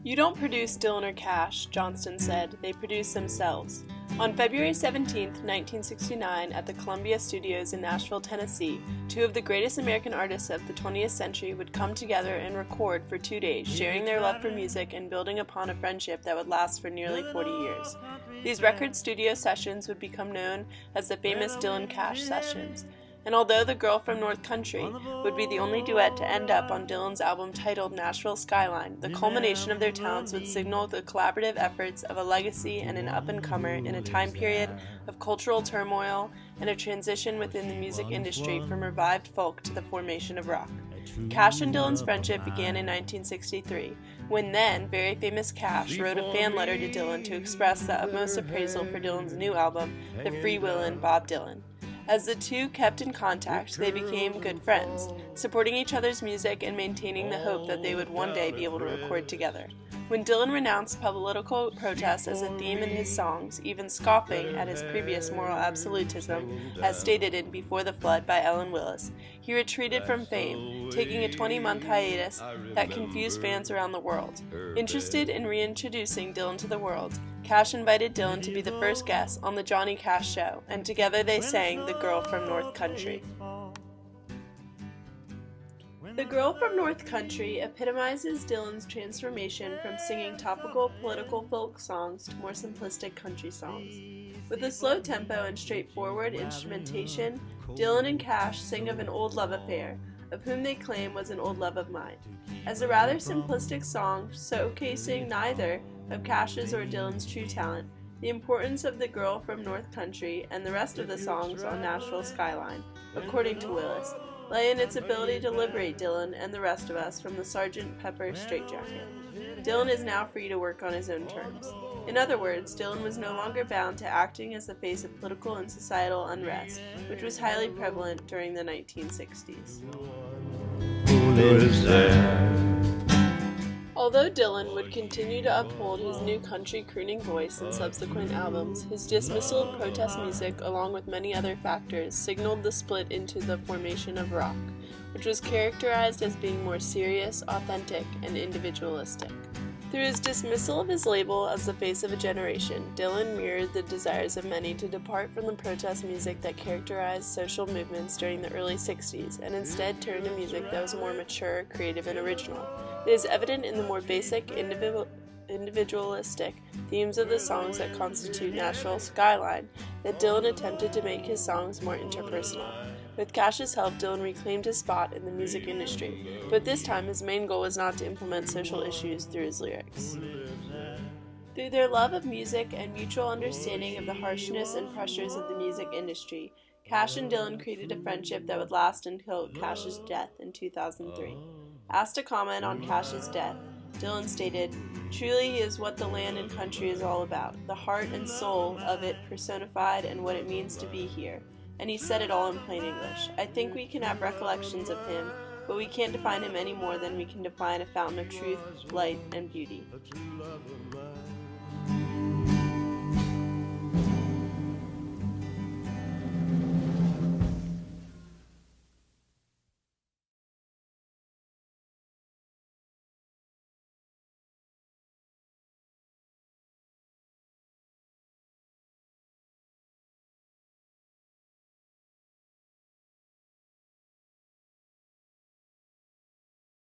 You don't produce Dylan or Cash, Johnston said, they produce themselves. On February 17, 1969, at the Columbia Studios in Nashville, Tennessee, two of the greatest American artists of the 20th century would come together and record for 2 days, sharing their love for music and building upon a friendship that would last for nearly 40 years. These record studio sessions would become known as the famous Dylan-Cash sessions. And although The Girl from North Country would be the only duet to end up on Dylan's album titled Nashville Skyline, the culmination of their talents would signal the collaborative efforts of a legacy and an up-and-comer in a time period of cultural turmoil and a transition within the music industry from revived folk to the formation of rock. Cash and Dylan's friendship began in 1963, when then very famous Cash wrote a fan letter to Dylan to express the utmost appraisal for Dylan's new album, The Freewheelin' Bob Dylan. As the two kept in contact, they became good friends, supporting each other's music and maintaining the hope that they would one day be able to record together. When Dylan renounced political protest as a theme in his songs, even scoffing at his previous moral absolutism, as stated in Before the Flood by Ellen Willis, he retreated from fame, taking a 20-month hiatus that confused fans around the world. Interested in reintroducing Dylan to the world, Cash invited Dylan to be the first guest on The Johnny Cash Show, and together they sang The Girl from North Country. The Girl from North Country epitomizes Dylan's transformation from singing topical political folk songs to more simplistic country songs. With a slow tempo and straightforward instrumentation, Dylan and Cash sing of an old love affair, of whom they claim was an old love of mine. As a rather simplistic song, showcasing neither of Cash's or Dylan's true talent, the importance of The Girl from North Country and the rest of the songs on Nashville Skyline, according to Willis, lay in its ability to liberate Dylan and the rest of us from the Sgt. Pepper straitjacket. Dylan is now free to work on his own terms. In other words, Dylan was no longer bound to acting as the face of political and societal unrest, which was highly prevalent during the 1960s. Although Dylan would continue to uphold his new country crooning voice in subsequent albums, his dismissal of protest music, along with many other factors, signaled the split into the formation of rock, which was characterized as being more serious, authentic, and individualistic. Through his dismissal of his label as the face of a generation, Dylan mirrored the desires of many to depart from the protest music that characterized social movements during the early 60s, and instead turn to music that was more mature, creative, and original. It is evident in the more basic, individualistic themes of the songs that constitute Nashville Skyline that Dylan attempted to make his songs more interpersonal. With Cash's help, Dylan reclaimed his spot in the music industry, but this time his main goal was not to implement social issues through his lyrics. Through their love of music and mutual understanding of the harshness and pressures of the music industry, Cash and Dylan created a friendship that would last until Cash's death in 2003. Asked to comment on Cash's death, Dylan stated, "Truly he is what the land and country is all about, the heart and soul of it personified and what it means to be here." And he said it all in plain English. I think we can have recollections of him, but we can't define him any more than we can define a fountain of truth, light, and beauty.